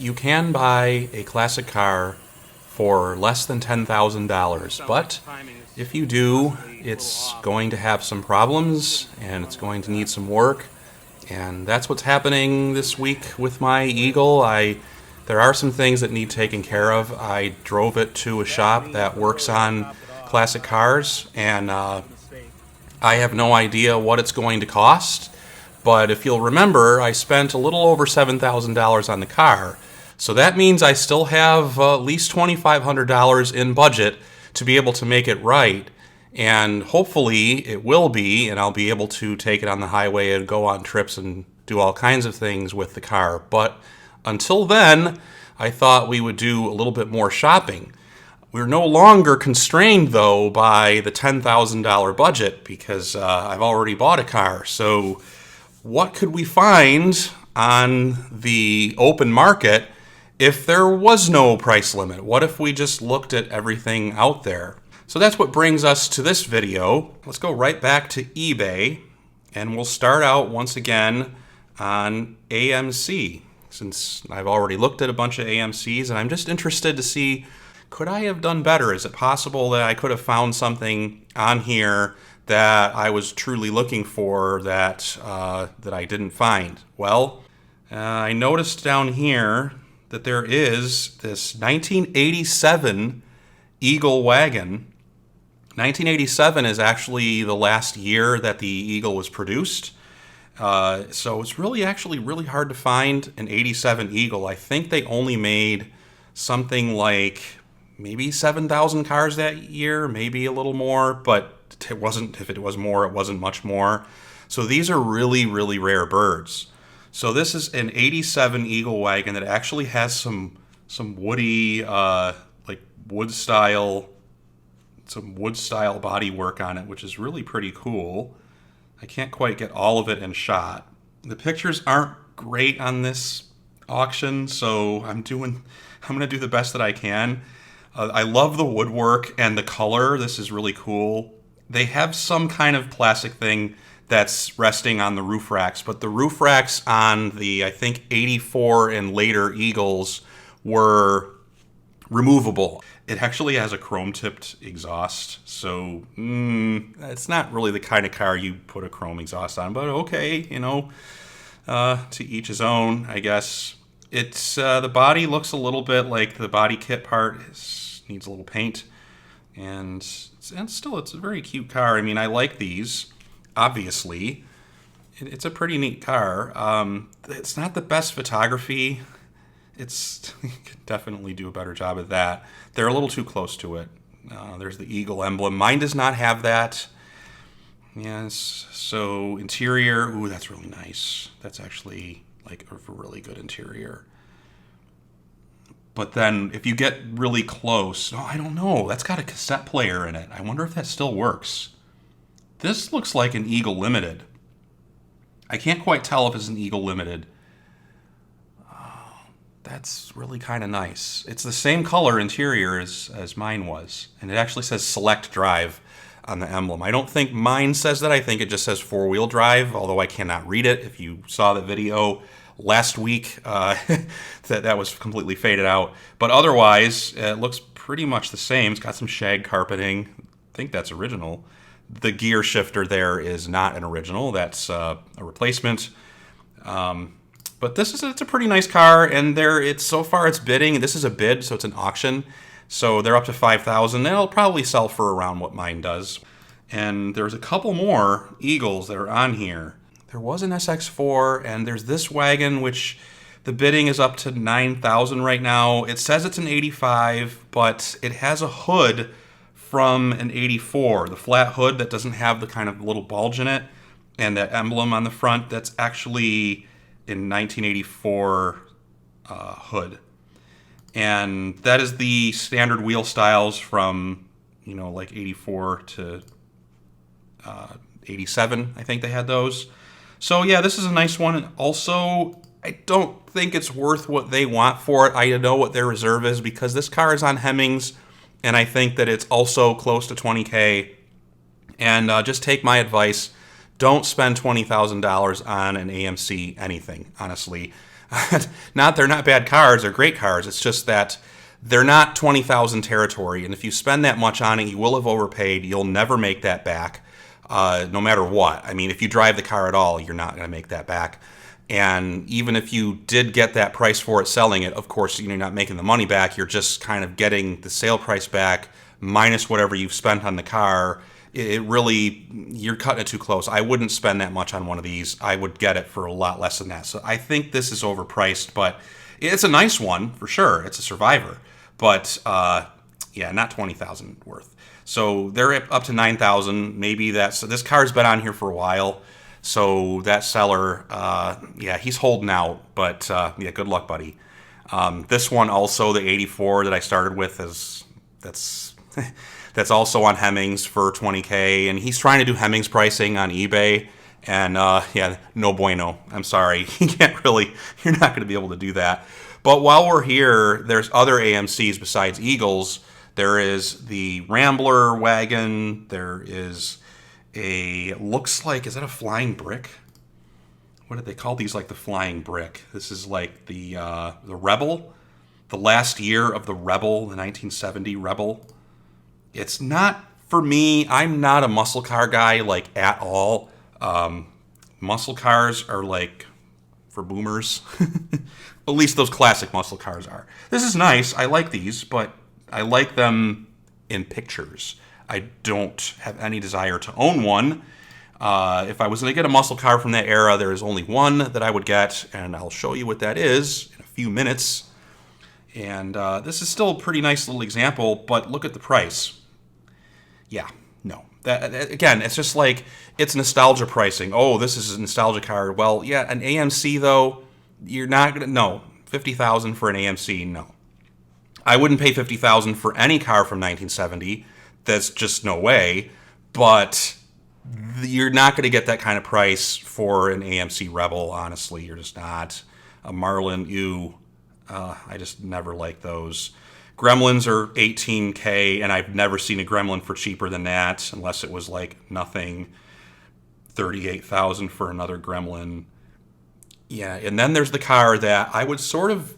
You can buy a classic car for less than $10,000, but if you do, it's going to have some problems and it's going to need some work. And that's what's happening this week with my Eagle. There are some things that need taken care of. I drove it to a shop that works on classic cars, and I have no idea what it's going to cost. But if you'll remember, I spent a little over $7,000 on the car. So that means I still have at least $2,500 in budget to be able to make it right. And hopefully it will be, and I'll be able to take it on the highway and go on trips and do all kinds of things with the car. But until then, I thought we would do a little bit more shopping. We're no longer constrained, though, by the $10,000 budget because I've already bought a car. So what could we find on the open market if there was no price limit? What if we just looked at everything out there? So that's what brings us to this video. Let's go right back to eBay, and we'll start out once again on AMC, since I've already looked at a bunch of AMCs, and I'm just interested to see, could I have done better? Is it possible that I could have found something on here that I was truly looking for that I didn't find? Well, I noticed down here that there is this 1987 Eagle wagon. 1987 is actually the last year that the Eagle was produced. So it's really hard to find an 87 Eagle. I think they only made something like maybe 7,000 cars that year, maybe a little more, but it wasn't, if it was more, it wasn't much more. So these are really rare birds. So this is an 87 Eagle wagon that actually has some woody, like wood style body work on it, which is really pretty cool. I can't quite get all of it in shot. The pictures aren't great on this auction, so I'm going to do the best that I can. I love the woodwork and the color. This is really cool. They have some kind of plastic thing that's resting on the roof racks, but the roof racks on the, I think, 84 and later Eagles were removable. It actually has a chrome-tipped exhaust, so it's not really the kind of car you put a chrome exhaust on, but okay, to each his own, I guess. It's the body looks a little bit like the body kit part needs a little paint, and still it's a very cute car. I mean, I like these. Obviously, it's a pretty neat car. It's not the best photography. You could definitely do a better job at that. They're a little too close to it. There's the Eagle emblem. Mine does not have that. Yes. So interior, ooh, that's really nice. That's actually like a really good interior. But then if you get really close, I don't know. That's got a cassette player in it. I wonder if that still works. This looks like an Eagle Limited. I can't quite tell if it's an Eagle Limited. That's really kind of nice. It's the same color interior as mine was. And it actually says Select Drive on the emblem. I don't think mine says that. I think it just says four-wheel drive, although I cannot read it. If you saw the video last week, that was completely faded out. But otherwise, it looks pretty much the same. It's got some shag carpeting. I think that's original. The gear shifter there is not an original. That's a replacement. But it's a pretty nice car, and so far it's bidding. This is a bid, so it's an auction. So they're up to $5,000. And it'll probably sell for around what mine does. And there's a couple more Eagles that are on here. There was an SX4, and there's this wagon, which the bidding is up to $9,000 right now. It says it's an 85, but it has a hood from an 84, the flat hood that doesn't have the kind of little bulge in it, and that emblem on the front, that's actually in 1984 hood. And that is the standard wheel styles from, like 84 to 87, I think they had those. So yeah, this is a nice one. Also, I don't think it's worth what they want for it. I know what their reserve is because this car is on Hemmings, and I think that it's also close to $20K. And just take my advice. Don't spend $20,000 on an AMC anything, honestly. They're not bad cars, they're great cars. It's just that they're not 20,000 territory, and if you spend that much on it, you will have overpaid. You'll never make that back, no matter what. I mean, if you drive the car at all, you're not going to make that back. And even if you did get that price for it selling it, of course, you're not making the money back. You're just kind of getting the sale price back minus whatever you've spent on the car. It really, you're cutting it too close. I wouldn't spend that much on one of these. I would get it for a lot less than that. So I think this is overpriced, but it's a nice one for sure. It's a Survivor, but yeah, not 20,000 worth. So they're up to 9,000. Maybe so this car's been on here for a while. So that seller, yeah, he's holding out, but yeah, good luck, buddy. This one also, the 84 that I started with, that's that's also on Hemmings for $20K, and he's trying to do Hemmings pricing on eBay, and yeah, no bueno. I'm sorry, you're not going to be able to do that. But while we're here, there's other AMCs besides Eagles. There is the Rambler wagon. There is looks like, is that a flying brick? What did they call these? Like the flying brick. This is like the Rebel, the last year of the Rebel, the 1970 Rebel. It's not for me. I'm not a muscle car guy, like, at all. Muscle cars are like for boomers. At least those classic muscle cars are. This is nice. I like these, but I like them in pictures. I don't have any desire to own one. If I was going to get a muscle car from that era, there is only one that I would get, and I'll show you what that is in a few minutes. And this is still a pretty nice little example, but look at the price. Yeah, no. That, again, it's just like, it's nostalgia pricing. Oh, this is a nostalgia car. Well, yeah, an AMC, though, you're not going to, no. 50,000 for an AMC, no. I wouldn't pay 50,000 for any car from 1970. That's just no way. But you're not going to get that kind of price for an AMC Rebel, honestly. You're just not. A Marlin, I just never like those. Gremlins are $18K, and I've never seen a Gremlin for cheaper than that, unless it was like nothing. 38,000 for another Gremlin. Yeah, and then there's the car that I would sort of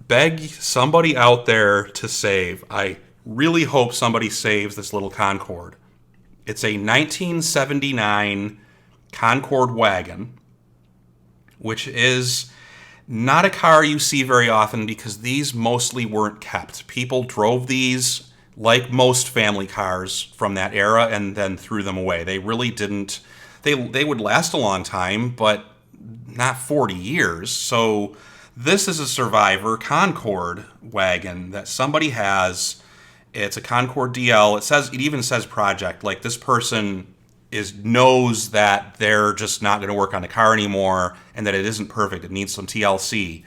beg somebody out there to save. I really hope somebody saves this little Concorde. It's a 1979 Concorde wagon, which is not a car you see very often because these mostly weren't kept. People drove these like most family cars from that era and then threw them away. They really didn't. They would last a long time, but not 40 years. So this is a Survivor Concorde wagon that somebody has. It's a Concorde DL. It even says project. Like, this person knows that they're just not going to work on the car anymore and that it isn't perfect. It needs some TLC.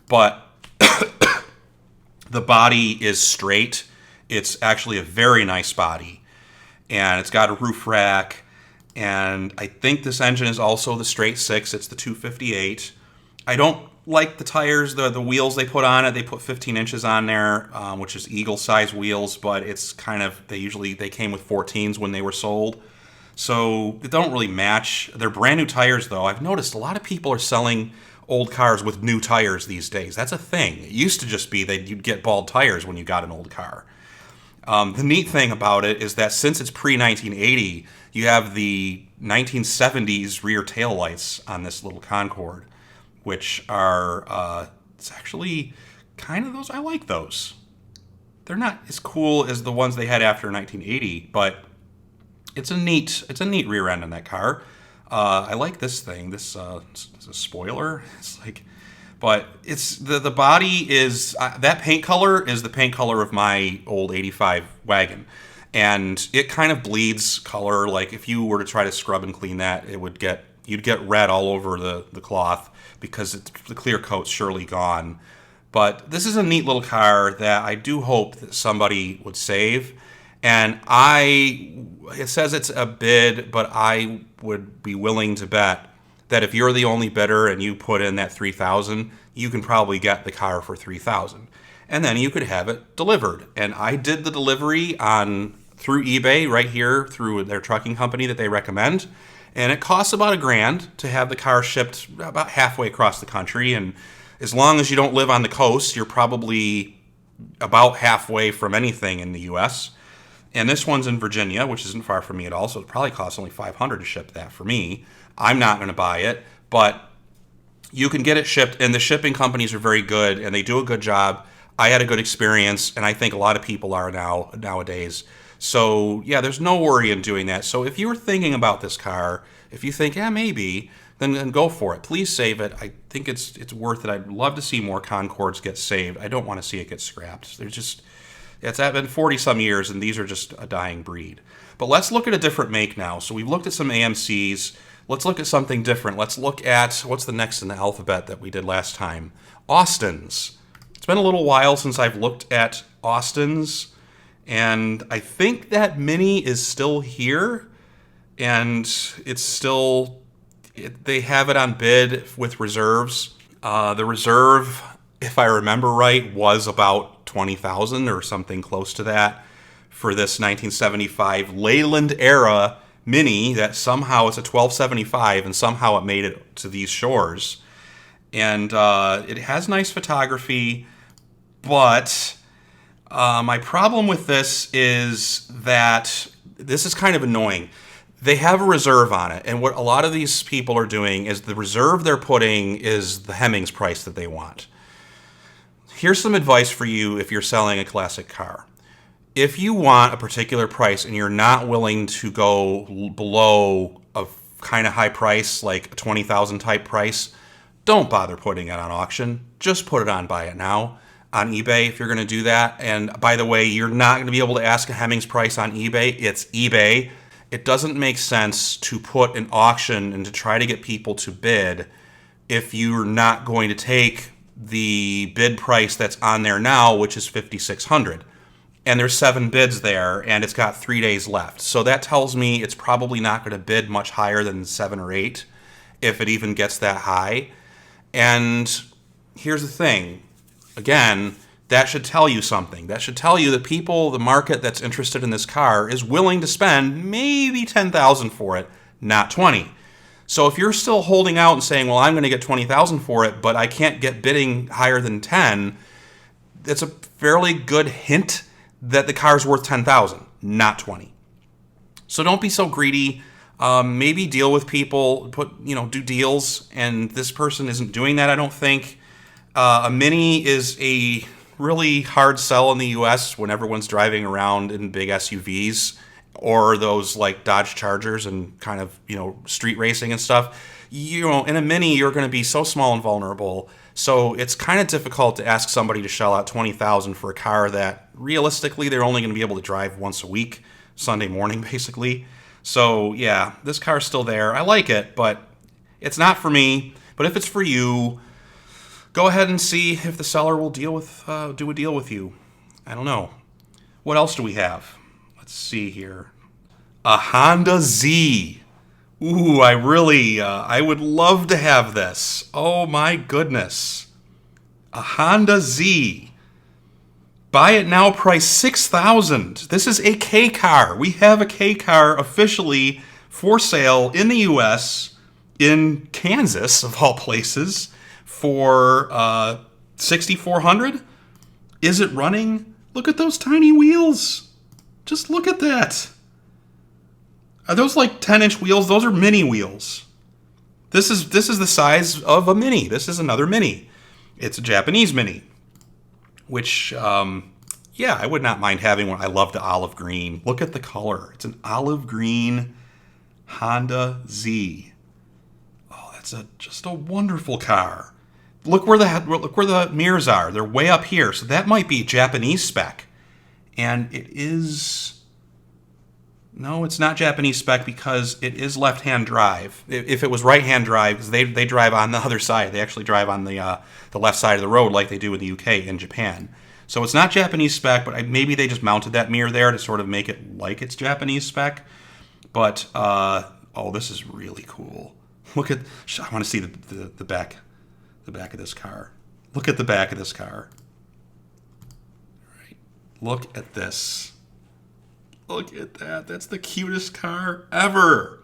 But the body is straight. It's actually a very nice body. And it's got a roof rack. And I think this engine is also the straight six. It's the 258. I don't like the tires, the wheels they put on it. They put 15 inches on there, which is Eagle size wheels, but it's kind of, they came with 14s when they were sold. So they don't really match. They're brand new tires, though. I've noticed a lot of people are selling old cars with new tires these days. That's a thing. It used to just be that you'd get bald tires when you got an old car. The neat thing about it is that since it's pre-1980, you have the 1970s rear tail lights on this little Concorde, which are, it's actually kind of those. I like those. They're not as cool as the ones they had after 1980, but it's a neat rear end on that car. I like this thing. This is a spoiler. It's like, but it's the body is that paint color is the paint color of my old 85 wagon, and it kind of bleeds color. Like, if you were to try to scrub and clean that, you'd get red all over the cloth because the clear coat's surely gone. But this is a neat little car that I do hope that somebody would save. And it says it's a bid, but I would be willing to bet that if you're the only bidder and you put in that $3,000, you can probably get the car for $3,000. And then you could have it delivered. And I did the delivery through eBay right here through their trucking company that they recommend. And it costs about $1,000 to have the car shipped about halfway across the country. And As long as you don't live on the coast, you're probably about halfway from anything in the U.S. And this one's in Virginia, which isn't far from me at all, so it probably costs only $500 to ship that for me. I'm not going to buy it, but you can get it shipped, and the shipping companies are very good, and they do a good job. I had a good experience, and I think a lot of people are nowadays. So, yeah, there's no worry in doing that. So if you were thinking about this car, if you think, yeah, maybe, then go for it. Please save it. I think it's worth it. I'd love to see more Concords get saved. I don't want to see it get scrapped. It's been 40-some years, and these are just a dying breed. But let's look at a different make now. So we've looked at some AMCs. Let's look at something different. Let's look at, what's the next in the alphabet that we did last time? Austins. It's been a little while since I've looked at Austins, and I think that Mini is still here, and it's still, they have it on bid with reserves. The reserve, if I remember right, was about $20,000 or something close to that for this 1975 Leyland era Mini that somehow it's a 1275 and somehow it made it to these shores. And it has nice photography, but my problem with this is that this is kind of annoying. They have a reserve on it, and what a lot of these people are doing is the reserve they're putting is the Hemmings price that they want. Here's some advice for you if you're selling a classic car. If you want a particular price and you're not willing to go below a kind of high price, like a 20,000 type price, don't bother putting it on auction. Just put it on Buy It Now on eBay if you're going to do that. And by the way, you're not going to be able to ask a Hemmings price on eBay. It's eBay. It doesn't make sense to put an auction and to try to get people to bid if you're not going to take the bid price that's on there now, which is $5,600. And there's 7 bids there, and it's got 3 days left. So that tells me it's probably not going to bid much higher than 7 or 8, if it even gets that high. And here's the thing. Again, that should tell you something. That should tell you that people, the market that's interested in this car, is willing to spend maybe $10,000 for it, not 20. So if you're still holding out and saying, well, I'm going to get 20,000 for it, but I can't get bidding higher than 10, it's a fairly good hint that the car's worth 10,000, not 20. So don't be so greedy. Maybe deal with people, do deals, and this person isn't doing that, I don't think. A Mini is a really hard sell in the U.S. when everyone's driving around in big SUVs or those like Dodge Chargers and kind of, street racing and stuff. In a Mini, you're going to be so small and vulnerable. So it's kind of difficult to ask somebody to shell out $20,000 for a car that realistically they're only going to be able to drive once a week, Sunday morning basically. So yeah, this car's still there. I like it, but it's not for me. But if it's for you, go ahead and see if the seller will do a deal with you. I don't know. What else do we have? Let's see here. A Honda Z. Ooh, I would love to have this. Oh my goodness. A Honda Z. Buy It Now price $6,000. This is a K car. We have a K car officially for sale in the U.S., in Kansas, of all places, for $6,400. Is it running? Look at those tiny wheels. Just look at that. Are those like 10-inch wheels? Those are mini wheels. This is the size of a Mini. This is another Mini. It's a Japanese Mini, which, I would not mind having one. I love the olive green. Look at the color. It's an olive green Honda Z. Oh, that's just a wonderful car. Look where the mirrors are. They're way up here. So that might be Japanese spec. And it is... No, it's not Japanese spec because it is left-hand drive. If it was right-hand drive, because they drive on the other side. They actually drive on the left side of the road like they do in the UK and Japan. So it's not Japanese spec, but maybe they just mounted that mirror there to sort of make it like it's Japanese spec. But, this is really cool. Look at... I want to see the back of this car. Look at the back of this car. All right. Look at this. Look at that. That's the cutest car ever.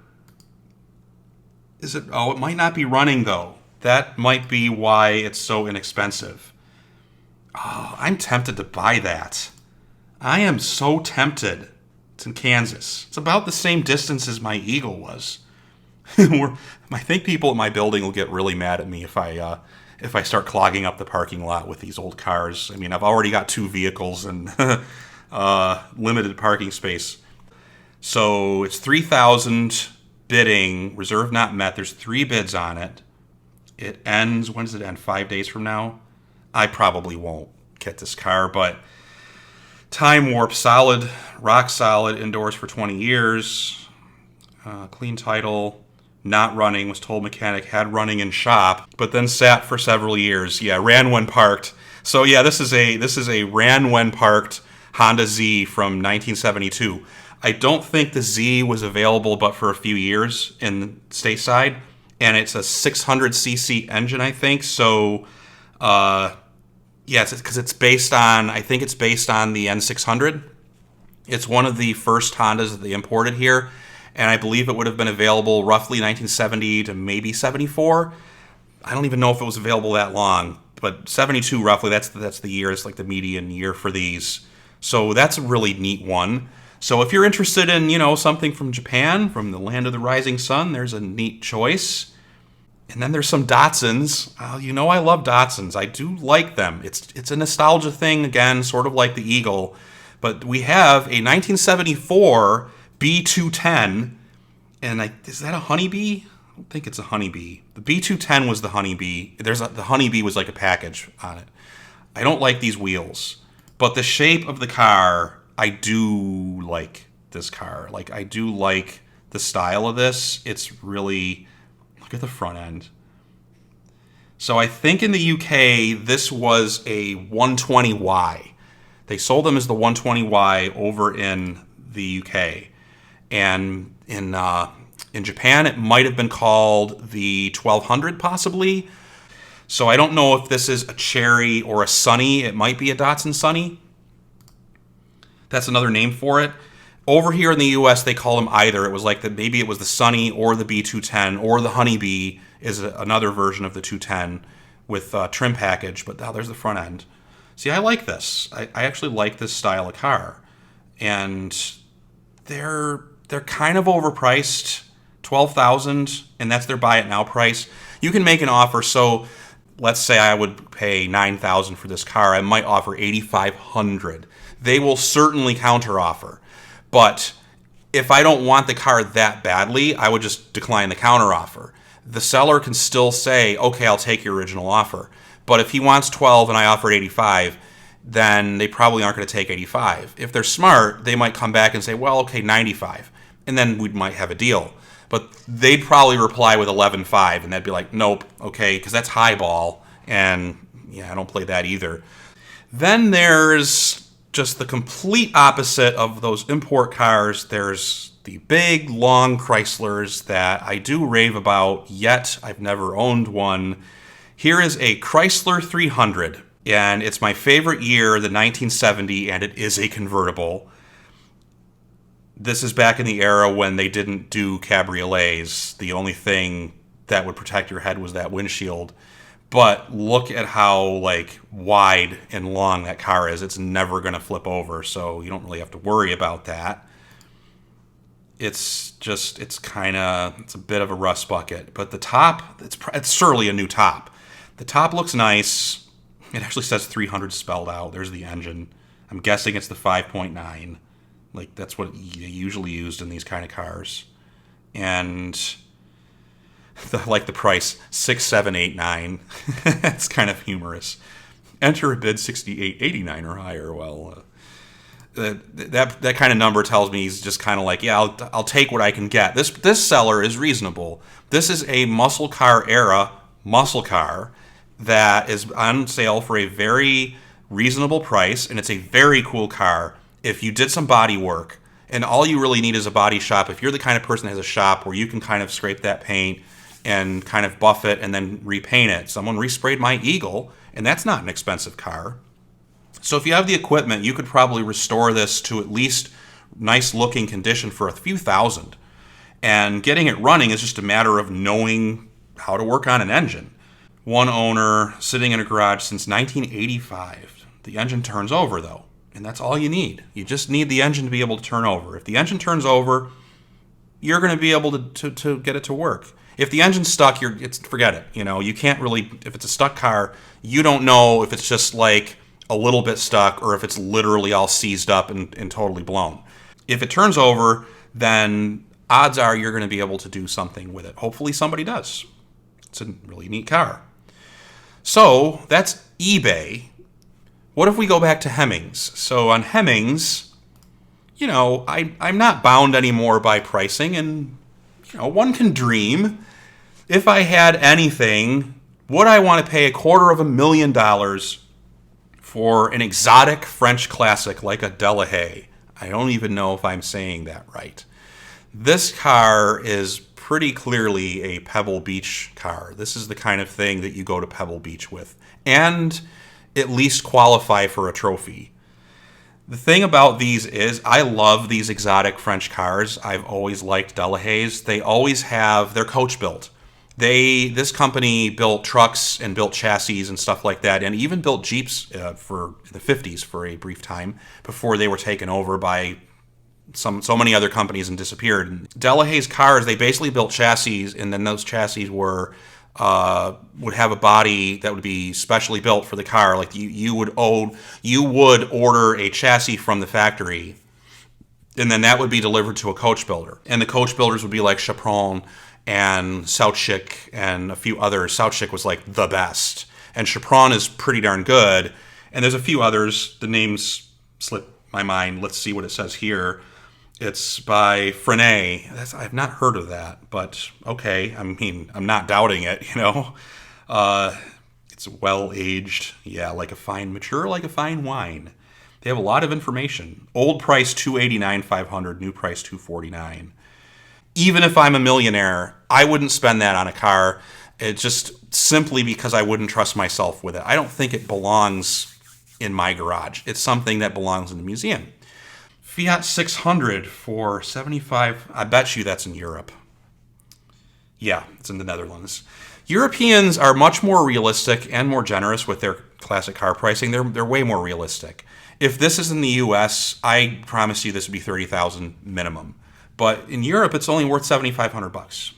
Is it? Oh, it might not be running, though. That might be why it's so inexpensive. Oh, I'm tempted to buy that. I am so tempted. It's in Kansas. It's about the same distance as my Eagle was. I think people at my building will get really mad at me if I start clogging up the parking lot with these old cars. I mean, I've already got 2 vehicles and limited parking space. So it's $3,000 bidding, reserve not met. There's 3 bids on it. It ends, when does it end? 5 days from now? I probably won't get this car, but time warp, solid, rock solid, indoors for 20 years, clean title, not running, was told mechanic, had running in shop, but then sat for several years. Yeah, ran when parked. So yeah, this is a ran when parked Honda Z from 1972. I don't think the Z was available but for a few years in stateside, and it's a 600cc engine, I think. So, yes, because it's based on, I think it's based on the N600. It's one of the first Hondas that they imported here, and I believe it would have been available roughly 1970 to maybe 74. I don't even know if it was available that long, but 72 roughly, that's the year. It's like the median year for these. So that's a really neat one. So if you're interested in, something from Japan, from the land of the rising sun, there's a neat choice. And then there's some Datsuns. I love Datsuns. I do like them. It's a nostalgia thing, again, sort of like the Eagle. But we have a 1974 B210. And is that a Honeybee? I don't think it's a Honeybee. The B210 was the Honeybee. The Honeybee was like a package on it. I don't like these wheels. But the shape of the car, I do like this car. Like, I do like the style of this. It's really, look at the front end. So I think in the UK, this was a 120Y. They sold them as the 120Y over in the UK. And in Japan, it might have been called the 1200 possibly. So I don't know if this is a Cherry or a Sunny. It might be a Datsun Sunny. That's another name for it. Over here in the US, they call them either. It was like maybe it was the Sunny or the B210 or the Honeybee is another version of the 210 with trim package. But there's the front end. See, I like this. I actually like this style of car, and they're kind of overpriced. $12,000, and that's their buy it now price. You can make an offer. So let's say I would pay $9,000 for this car. I might offer $8,500. They will certainly counteroffer. But if I don't want the car that badly, I would just decline the counteroffer. The seller can still say, okay, I'll take your original offer. But if he wants 12 and I offered 85, then they probably aren't going to take 85. If they're smart, they might come back and say, well, okay, 95. And then we might have a deal. But they'd probably reply with 11.5, and they'd be like, nope, okay, because that's highball. And yeah, I don't play that either. Then there's just the complete opposite of those import cars. There's the big, long Chryslers that I do rave about, yet I've never owned one. Here is a Chrysler 300, and it's my favorite year, the 1970, and it is a convertible. This is back in the era when they didn't do cabriolets. The only thing that would protect your head was that windshield. But look at how wide and long that car is. It's never going to flip over, so you don't really have to worry about that. It's a bit of a rust bucket. But the top, it's surely a new top. The top looks nice. It actually says 300 spelled out. There's the engine. I'm guessing it's the 5.9. That's what you usually used in these kind of cars. And the price, $6,789. It's kind of humorous. Enter a bid $6,889 or higher. Well, that kind of number tells me he's just kind of like, yeah, I'll take what I can get. This seller is reasonable. This is a muscle car era muscle car that is on sale for a very reasonable price, and it's a very cool car. If you did some body work, and all you really need is a body shop, if you're the kind of person that has a shop where you can kind of scrape that paint and kind of buff it and then repaint it. Someone resprayed my Eagle, and that's not an expensive car. So if you have the equipment, you could probably restore this to at least nice looking condition for a few thousand. And getting it running is just a matter of knowing how to work on an engine. one owner, sitting in a garage since 1985. The engine turns over, though, and that's all you need. You just need the engine to be able to turn over. If the engine turns over, you're going to be able to get it to work. If the engine's stuck, forget it. You can't really, if it's a stuck car, you don't know if it's just like a little bit stuck or if it's literally all seized up and totally blown. If it turns over, then odds are you're going to be able to do something with it. Hopefully somebody does. It's a really neat car. So that's eBay. What if we go back to Hemmings? So on Hemmings, I'm not bound anymore by pricing, and one can dream. If I had anything, would I want to pay $250,000 for an exotic French classic like a Delahaye? I don't even know if I'm saying that right. This car is pretty clearly a Pebble Beach car. This is the kind of thing that you go to Pebble Beach with and at least qualify for a trophy. The thing about these is I love these exotic French cars. I've always liked Delahayes. They always have, they're coach built. This company built trucks and built chassis and stuff like that, and even built Jeeps for the 50s for a brief time before they were taken over by so many other companies and disappeared. Delahaye's cars, they basically built chassis, and then those chassis would have a body that would be specially built for the car. Like you would order a chassis from the factory, and then that would be delivered to a coach builder. And the coach builders would be like Chaperon and Southchick and a few others. Southchick was like the best, and Chaperon is pretty darn good. And there's a few others. The names slip my mind. Let's see what it says here. It's by Frenet. I've not heard of that, but okay. I mean, I'm not doubting it, It's well-aged. Yeah, mature like a fine wine. They have a lot of information. Old price $289,500, new price $249. Even if I'm a millionaire, I wouldn't spend that on a car. It's just simply because I wouldn't trust myself with it. I don't think it belongs in my garage. It's something that belongs in the museum. Fiat 600 for 75. I bet you that's in Europe. Yeah, it's in the Netherlands. Europeans are much more realistic and more generous with their classic car pricing. They're way more realistic. If this is in the US, I promise you this would be $30,000 minimum. But in Europe, it's only worth $7,500,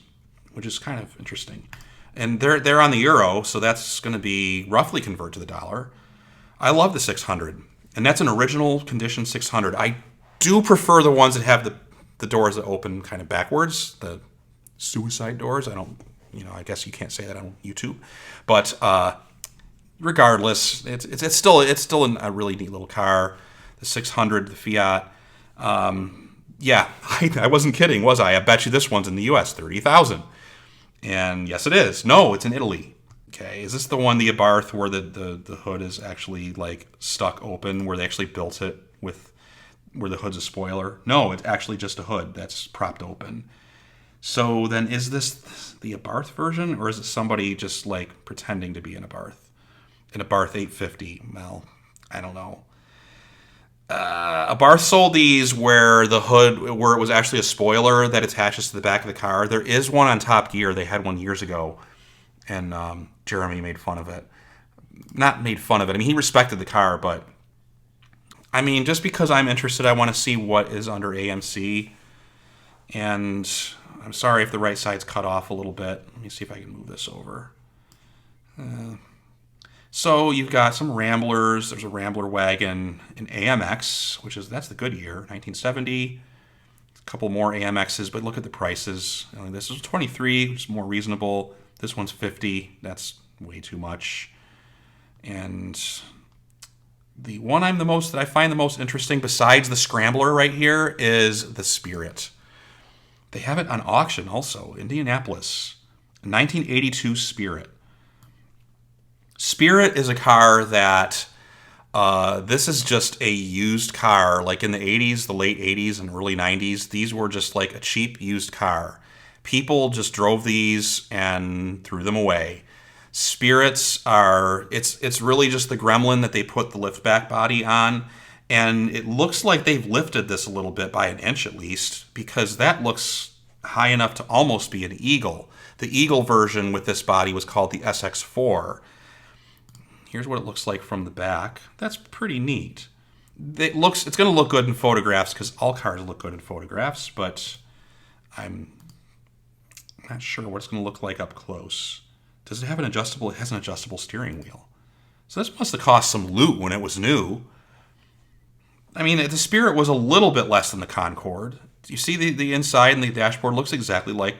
which is kind of interesting. And they're on the euro, so that's going to be roughly convert to the dollar. I love the 600, and that's an original condition 600. I do prefer the ones that have the doors that open kind of backwards, the suicide doors. I guess you can't say that on YouTube, but regardless, it's still a really neat little car. The 600, the Fiat. Yeah, I wasn't kidding, was I? I bet you this one's in the U.S., $30,000. And yes, it is. No, it's in Italy. Okay, is this the one, the Abarth, where the hood is actually stuck open, where they actually built it where the hood's a spoiler? No, it's actually just a hood that's propped open. So then is this the Abarth version, or is it somebody just pretending to be an Abarth? An Abarth 850? Well, I don't know. Abarth sold these where it was actually a spoiler that attaches to the back of the car. There is one on Top Gear. They had one years ago, and Jeremy made fun of it. Not made fun of it. I mean, he respected the car, but I mean, just because I'm interested, I want to see what is under AMC. And I'm sorry if the right side's cut off a little bit. Let me see if I can move this over. So you've got some Ramblers. There's a Rambler wagon, an AMX, that's the good year, 1970. A couple more AMXs, but look at the prices. This is 23, which is more reasonable. This one's 50. That's way too much. And the one that I find the most interesting, besides the Scrambler right here, is the Spirit. They have it on auction also, Indianapolis, 1982 Spirit. Spirit is a car that, this is just a used car. Like in the 80s, the late 80s and early 90s, these were just like a cheap used car. People just drove these and threw them away. Spirits it's really just the Gremlin that they put the liftback body on. And it looks like they've lifted this a little bit by an inch at least, because that looks, high enough to almost be an Eagle. The Eagle version with this body was called the SX4. Here's what it looks like from the back. That's pretty neat. It's going to look good in photographs because all cars look good in photographs, but I'm not sure what it's going to look like up close. Does it have an adjustable? It has an adjustable steering wheel. So this must have cost some loot when it was new. I mean, the Spirit was a little bit less than the Concorde. You see the inside and the dashboard looks exactly like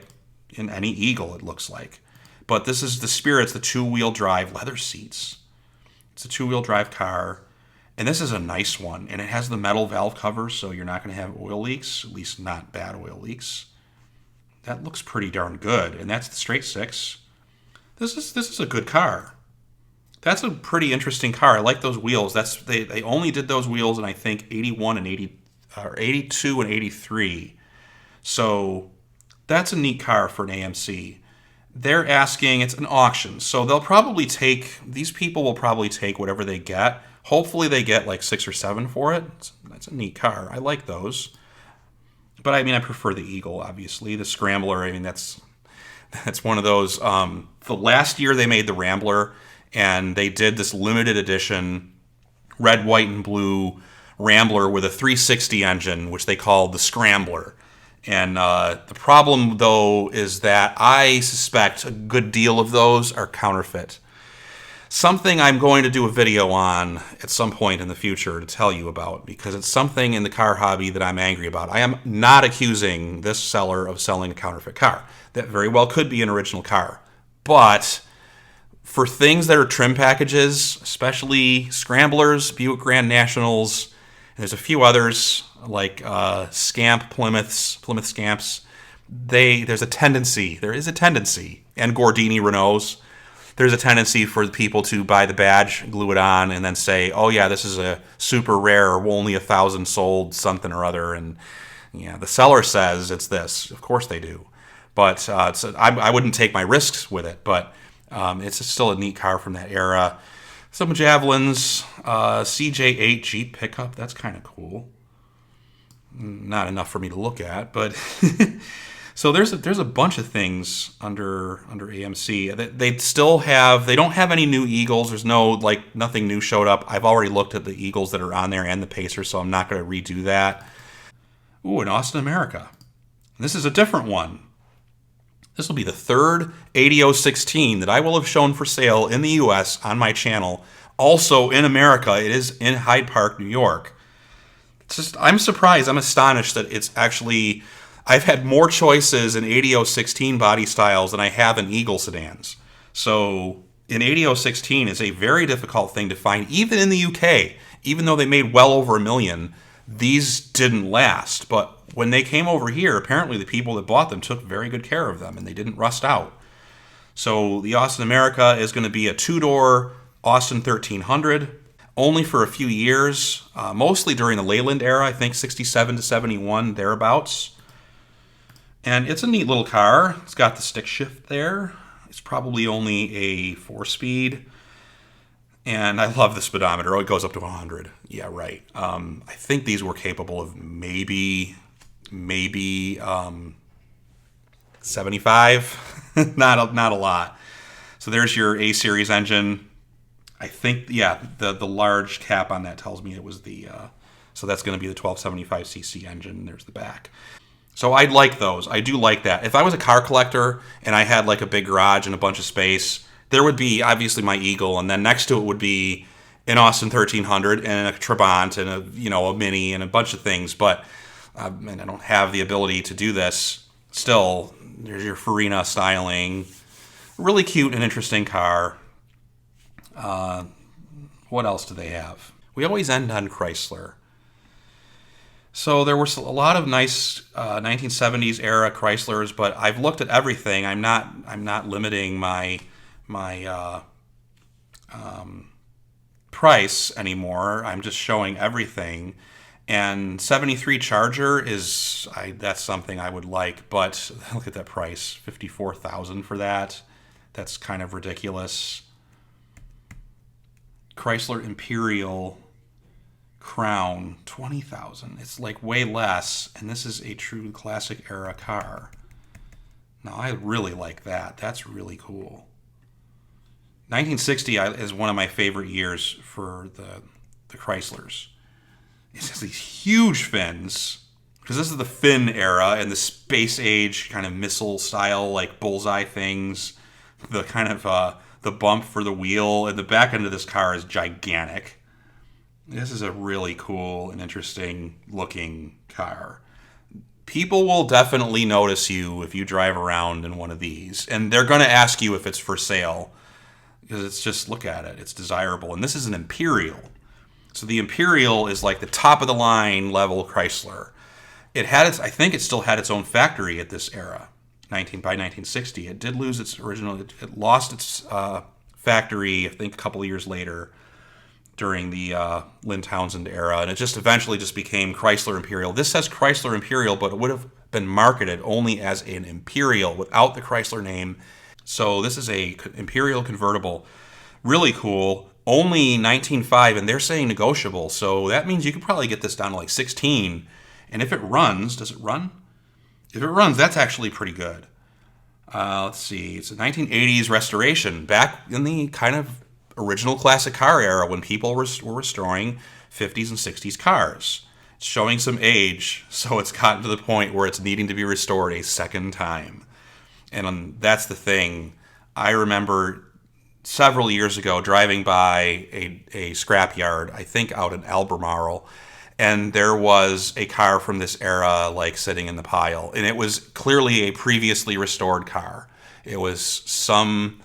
in any Eagle, it looks like. But this is the Spirit's the two-wheel drive leather seats. It's a two-wheel drive car. And this is a nice one. And it has the metal valve covers, so you're not going to have oil leaks, at least not bad oil leaks. That looks pretty darn good. And that's the straight six. This is a good car. That's a pretty interesting car. I like those wheels. They only did those wheels in I think 81 and 80 or 82 and 83. So that's a neat car for an AMC. They're asking, it's an auction, so these people will probably take whatever they get. Hopefully they get like 6 or 7 for it. That's a neat car. I like those. But I mean, I prefer the Eagle, obviously. The Scrambler, I mean, that's one of those. The last year they made the Rambler, and they did this limited edition red, white, and blue Rambler with a 360 engine, which they called the Scrambler. And the problem, though, is that I suspect a good deal of those are counterfeit. Something I'm going to do a video on at some point in the future to tell you about, because it's something in the car hobby that I'm angry about. I am not accusing this seller of selling a counterfeit car. That very well could be an original car. But for things that are trim packages, especially Scramblers, Buick Grand Nationals, and there's a few others like Scamp Plymouth Scamps, there is a tendency, and Gordini Renaults, there's a tendency for people to buy the badge, glue it on, and then say, oh yeah, this is a super rare, or only 1,000 sold, something or other, and yeah, the seller says it's this. Of course they do. But I wouldn't take my risks with it, but it's still a neat car from that era. Some Javelins, CJ8 Jeep pickup, that's kind of cool. Not enough for me to look at, but so there's a bunch of things under AMC. They don't have any new Eagles. There's nothing new showed up. I've already looked at the Eagles that are on there and the Pacer, so I'm not going to redo that. Ooh, an Austin America. This is a different one. This will be the third 8016 that I will have shown for sale in the U.S. on my channel. Also in America, it is in Hyde Park, New York. I'm surprised. I'm astonished that it's actually... I've had more choices in 8016 body styles than I have in Eagle sedans. So an 8016 is a very difficult thing to find, even in the UK. Even though they made well over 1 million, these didn't last. But when they came over here, apparently the people that bought them took very good care of them, and they didn't rust out. So the Austin America is going to be a 2-door Austin 1300, only for a few years, mostly during the Leyland era, I think 67 to 71, thereabouts. And it's a neat little car. It's got the stick shift there. It's probably only a 4-speed. And I love the speedometer. Oh, it goes up to 100. Yeah, right. I think these were capable of maybe 75. not a lot. So there's your A-Series engine. I think, yeah, the large cap on that tells me it was the... so that's going to be the 1275cc engine. There's the back. So I'd like those. I do like that. If I was a car collector and I had like a big garage and a bunch of space, there would be obviously my Eagle, and then next to it would be an Austin 1300 and a Trabant and a Mini and a bunch of things. But and I don't have the ability to do this. Still, there's your Farina styling, really cute and interesting car. What else do they have? We always end on Chrysler. So there were a lot of nice 1970s era Chryslers, but I've looked at everything. I'm not limiting my price anymore. I'm just showing everything. And 73 Charger that's something I would like, but look at that price, $54,000 for that. That's kind of ridiculous. Chrysler Imperial Crown, $20,000. It's like way less, and this is a true classic era car. Now, I really like that. That's really cool. 1960 is one of my favorite years for the Chryslers. It has these huge fins, because this is the fin era and the space age kind of missile style, like bullseye things. The kind of the bump for the wheel, and the back end of this car is gigantic. This is a really cool and interesting looking car. People will definitely notice you if you drive around in one of these, and they're going to ask you if it's for sale, because it's just, look at it, it's desirable. And this is an Imperial. So the Imperial is like the top of the line level Chrysler. It had its, I think it still had its own factory at this era, by 1960. It did lose its original, it lost its factory, I think, a couple of years later during the Lynn Townsend era, and it just eventually just became Chrysler Imperial. This says Chrysler Imperial, but it would have been marketed only as an Imperial without the Chrysler name. So this is a Imperial convertible. Really cool. Only 19.5, and they're saying negotiable. So that means you could probably get this down to like 16. And if it runs, does it run? If it runs, that's actually pretty good. Let's see. It's a 1980s restoration, back in the kind of original classic car era when people were restoring 50s and 60s cars. It's showing some age, so it's gotten to the point where it's needing to be restored a second time. And that's the thing. I remember several years ago driving by a scrapyard, I think out in Albemarle, and there was a car from this era like sitting in the pile, and it was clearly a previously restored car. It was some,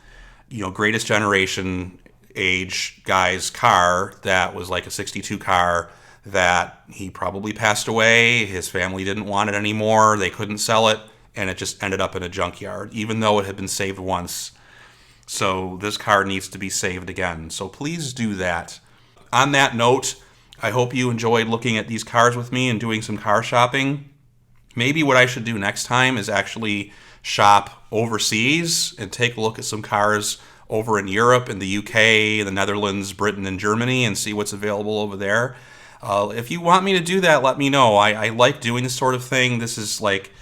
greatest generation age guy's car that was like a 62 car that he probably passed away. His family didn't want it anymore. They couldn't sell it, and it just ended up in a junkyard, even though it had been saved once. So this car needs to be saved again. So please do that. On that note, I hope you enjoyed looking at these cars with me and doing some car shopping. Maybe what I should do next time is actually shop overseas and take a look at some cars over in Europe, in the UK, the Netherlands, Britain, and Germany, and see what's available over there. If you want me to do that, let me know. I like doing this sort of thing. This is like,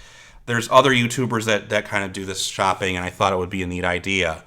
there's other YouTubers that kind of do this shopping, and I thought it would be a neat idea.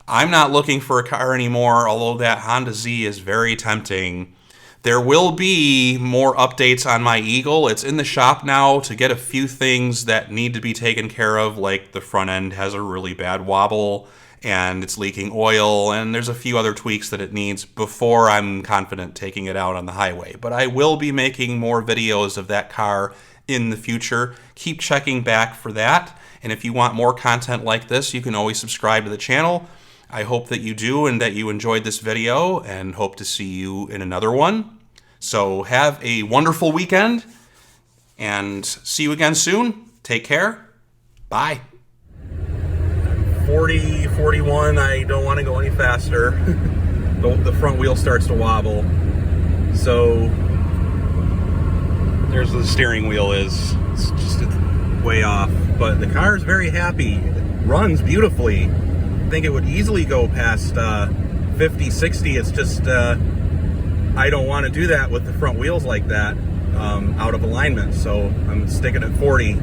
I'm not looking for a car anymore, although that Honda Z is very tempting. There will be more updates on my Eagle. It's in the shop now to get a few things that need to be taken care of, like the front end has a really bad wobble, and it's leaking oil, and there's a few other tweaks that it needs before I'm confident taking it out on the highway. But I will be making more videos of that car in the future. Keep checking back for that, and if you want more content like this, you can always subscribe to the channel. I hope that you do and that you enjoyed this video, and hope to see you in another one. So have a wonderful weekend, and see you again soon. Take care. Bye. 40, 41, I don't want to go any faster. The front wheel starts to wobble. So there's the steering wheel is. It's way off. But the car is very happy. It runs beautifully. I think it would easily go past 50, 60. It's just I don't want to do that with the front wheels like that out of alignment. So I'm sticking at 40.